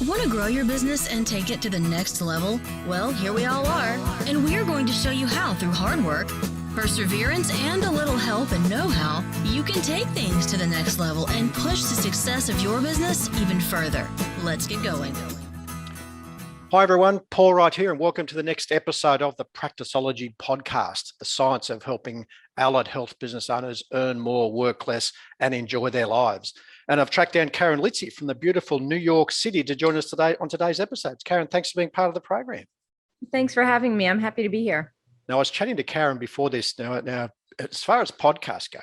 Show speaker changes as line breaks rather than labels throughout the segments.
Want to grow your business and take it to the next level? Well, here we all are, and we're going to show you how through hard work, perseverance, and a little help and know-how, you can take things to the next level and push the success of your business even further. Let's get going.
Hi everyone, Paul Wright here, and welcome to the next episode of the Practiceology podcast, the science of helping allied health business owners earn more, work less, and enjoy their lives. And I've tracked down Karen Litzy from the beautiful New York City to join us today on today's episodes. Karen, thanks for being part of the program.
Thanks for having me. I'm happy to be here.
Now, I was chatting to Karen before this. Now, as far as podcasts go,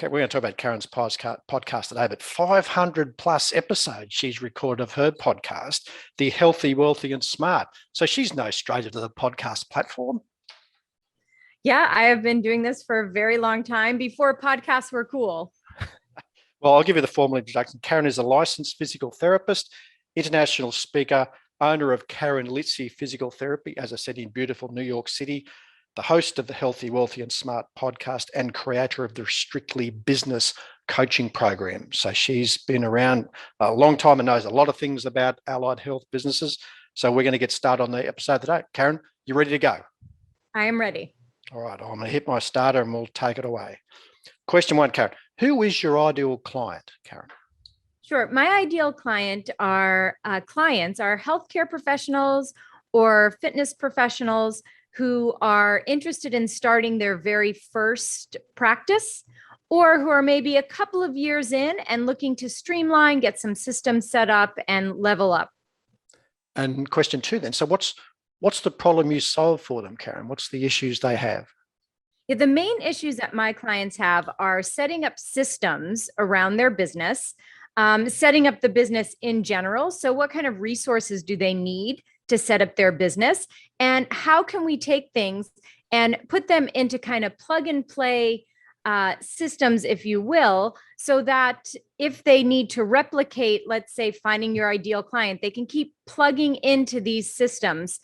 we're going to talk about Karen's podcast today, but 500 plus episodes she's recorded of her podcast, The Healthy, Wealthy and Smart. So she's no stranger to the podcast platform.
Yeah, I have been doing this for a very long time before podcasts were cool.
Well, I'll give you the formal introduction. Karen is a licensed physical therapist, international speaker, owner of Karen Litzy Physical Therapy, as I said, in beautiful New York City, the host of the Healthy, Wealthy and Smart podcast, and creator of the Strictly Business coaching program. So she's been around a long time and knows a lot of things about allied health businesses. So we're going to get started on the episode today. Karen, you ready to go?
I am ready.
All right, I'm going to hit my starter and we'll take it away. Question one, Karen. Who is your ideal client, Karen?
Sure. My ideal client are healthcare professionals or fitness professionals who are interested in starting their very first practice, or who are maybe a couple of years in and looking to streamline, get some systems set up and level up.
And question two then. So what's the problem you solve for them, Karen? What's the issues they have?
Yeah, the main issues that my clients have are setting up systems around their business, setting up the business in general. So what kind of resources do they need to set up their business? And how can we take things and put them into kind of plug and play systems, if you will, so that if they need to replicate, let's say, finding your ideal client, they can keep plugging into these systems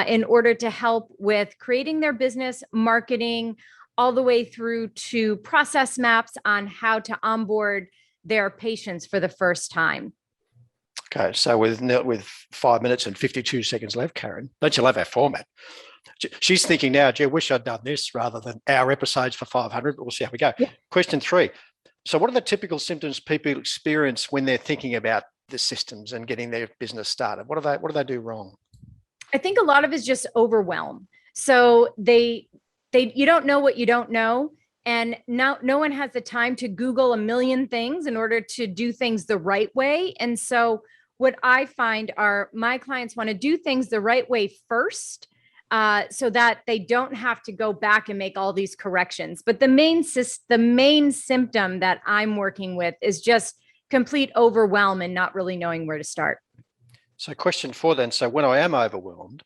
in order to help with creating their business, marketing, all the way through to process maps on how to onboard their patients for the first time.
Okay, so with 5 minutes and 52 seconds left, Karen, don't you love our format? She's thinking now, gee, I wish I'd done this rather than our episodes for 500, but we'll see how we go. Yeah. Question three. So what are the typical symptoms people experience when they're thinking about the systems and getting their business started? What do they do wrong?
I think a lot of it is just overwhelm. So you don't know what you don't know. And now no one has the time to Google a million things in order to do things the right way. And so what I find are my clients want to do things the right way first, so that they don't have to go back and make all these corrections. But the main symptom that I'm working with is just complete overwhelm and not really knowing where to start.
So question four then, so when I am overwhelmed,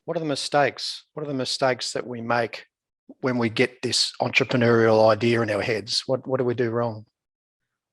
what are the mistakes? What are the mistakes that we make when we get this entrepreneurial idea in our heads? What do we do wrong?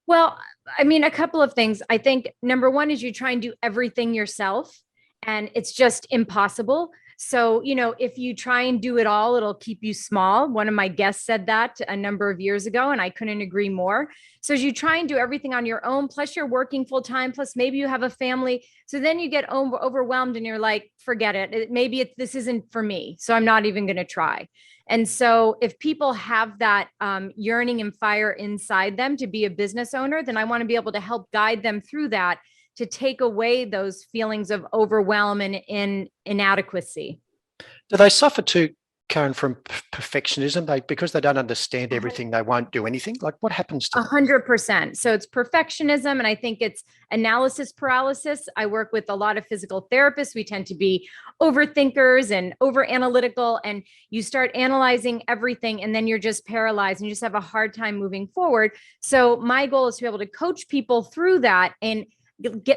Well, I mean, a couple of things. I think number one is you try and do everything yourself, and it's just impossible. So, if you try and do it all, it'll keep you small. One of my guests said that a number of years ago, and I couldn't agree more. So as you try and do everything on your own, plus you're working full time, plus maybe you have a family. So then you get overwhelmed and you're like, forget it. This isn't for me. So I'm not even going to try. And so if people have that yearning and fire inside them to be a business owner, then I want to be able to help guide them through that, to take away those feelings of overwhelm and inadequacy.
Do they suffer too, Karen, from perfectionism? Because they don't understand everything, they won't do anything? Like, what happens to them?
100%. So it's perfectionism, and I think it's analysis paralysis. I work with a lot of physical therapists. We tend to be overthinkers and over analytical, and you start analyzing everything and then you're just paralyzed and you just have a hard time moving forward. So my goal is to be able to coach people through that and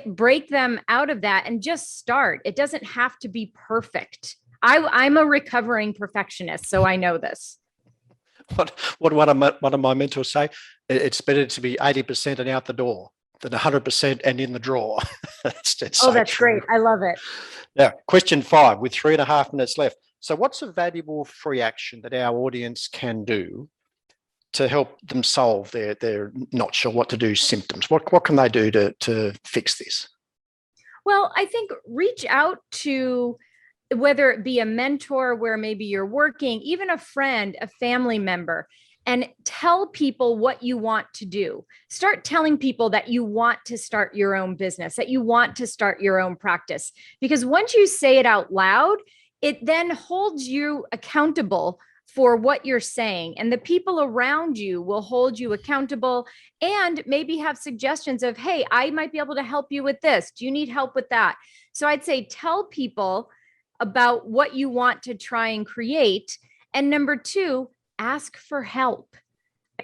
break them out of that and just start. It doesn't have to be perfect. I'm a recovering perfectionist, so I know this.
What of my mentors say? It's better to be 80% and out the door than 100% and in the drawer. That's
that's great. I love it.
Now, question five, with 3.5 minutes left. So what's a valuable free action that our audience can do to help them solve their not sure what to do symptoms? What can they do to fix this?
Well, I think reach out to, whether it be a mentor where maybe you're working, even a friend, a family member, and tell people what you want to do. Start telling people that you want to start your own business, that you want to start your own practice. Because once you say it out loud, it then holds you accountable for what you're saying. And the people around you will hold you accountable and maybe have suggestions of, hey, I might be able to help you with this. Do you need help with that? So I'd say tell people about what you want to try and create. And number two, ask for help.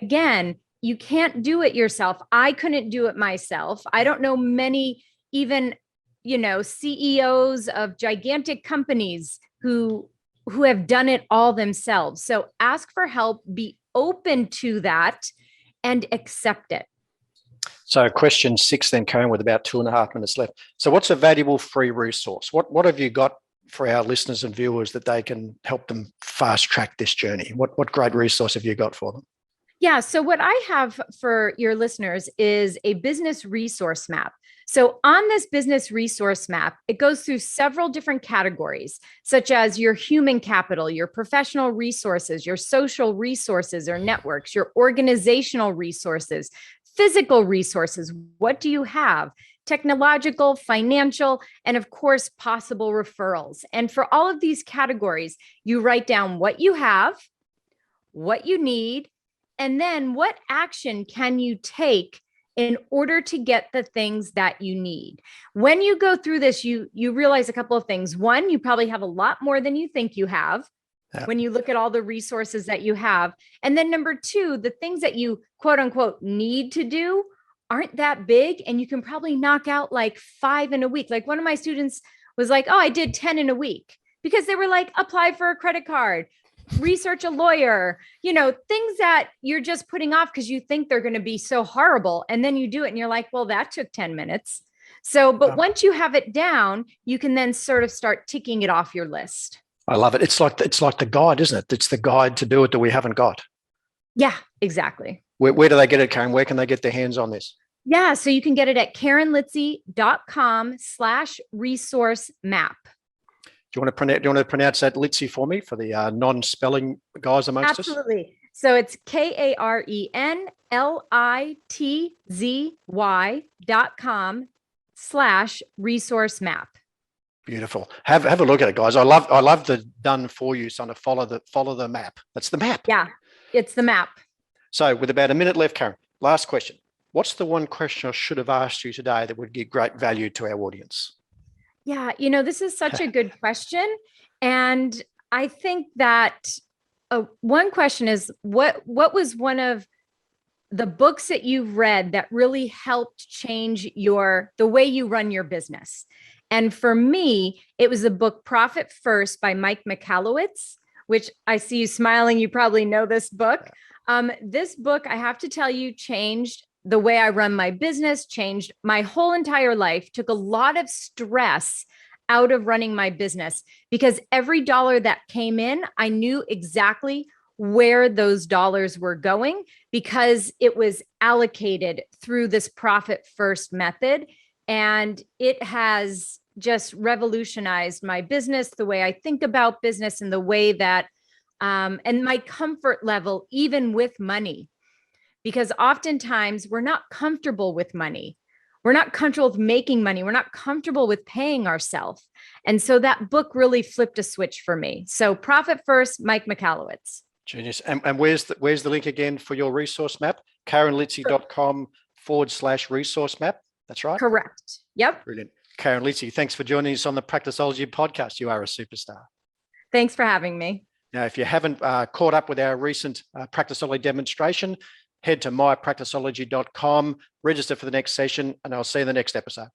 Again, you can't do it yourself. I couldn't do it myself. I don't know many, even, CEOs of gigantic companies who have done it all themselves. So ask for help, be open to that, and accept it.
So question 6 then, Karen, with about 2.5 minutes left. So what's a valuable free resource? What have you got for our listeners and viewers that they can help them fast track this journey? What great resource have you got for them?
Yeah. So what I have for your listeners is a business resource map. So on this business resource map, it goes through several different categories, such as your human capital, your professional resources, your social resources or networks, your organizational resources, physical resources. What do you have? Technological, financial, and of course, possible referrals. And for all of these categories, you write down what you have, what you need, and then what action can you take in order to get the things that you need. When you go through this, you realize a couple of things. One, you probably have a lot more than you think you have. Yeah. When you look at all the resources that you have. And then number two, the things that you quote unquote need to do aren't that big, and you can probably knock out like 5 in a week. Like one of my students was like, oh, I did 10 in a week, because they were like, apply for a credit card, research a lawyer, things that you're just putting off because you think they're going to be so horrible. And then you do it and you're like, well, that took 10 minutes. So, but once you have it down, you can then sort of start ticking it off your list.
I love it. It's like the guide, isn't it? It's the guide to do it that we haven't got.
Yeah, exactly.
Where do they get it, Karen? Where can they get their hands on this?
Yeah, so you can get it at karenlitzy.com/resource map.
Do you want to pronounce that Litzy for me, for the non-spelling guys amongst us?
Absolutely. So it's KarenLitzy.com/resource map.
Beautiful. Have a look at it, guys. I love the done for you, son, to follow the map. That's the map.
Yeah, it's the map.
So with about a minute left, Karen, last question. What's the one question I should have asked you today that would give great value to our audience?
Yeah, this is such a good question. And I think that one question is, what was one of the books that you've read that really helped change the way you run your business? And for me, it was the book Profit First by Mike Michalowicz, which I see you smiling. You probably know this book. This book, I have to tell you, changed the way I run my business, changed my whole entire life, took a lot of stress out of running my business, because every dollar that came in, I knew exactly where those dollars were going, because it was allocated through this Profit First method. And it has just revolutionized my business, the way I think about business, and the way that, and my comfort level, even with money. Because oftentimes we're not comfortable with money. We're not comfortable with making money. We're not comfortable with paying ourselves. And so that book really flipped a switch for me. So Profit First, Mike Michalowicz.
Genius. And where's the link again for your resource map? KarenLitzy.com/resource map. That's right?
Correct. Yep.
Brilliant. Karen Litzy, thanks for joining us on the Practiceology podcast. You are a superstar.
Thanks for having me.
Now, if you haven't caught up with our recent Practiceology demonstration, head to mypracticeology.com, register for the next session, and I'll see you in the next episode.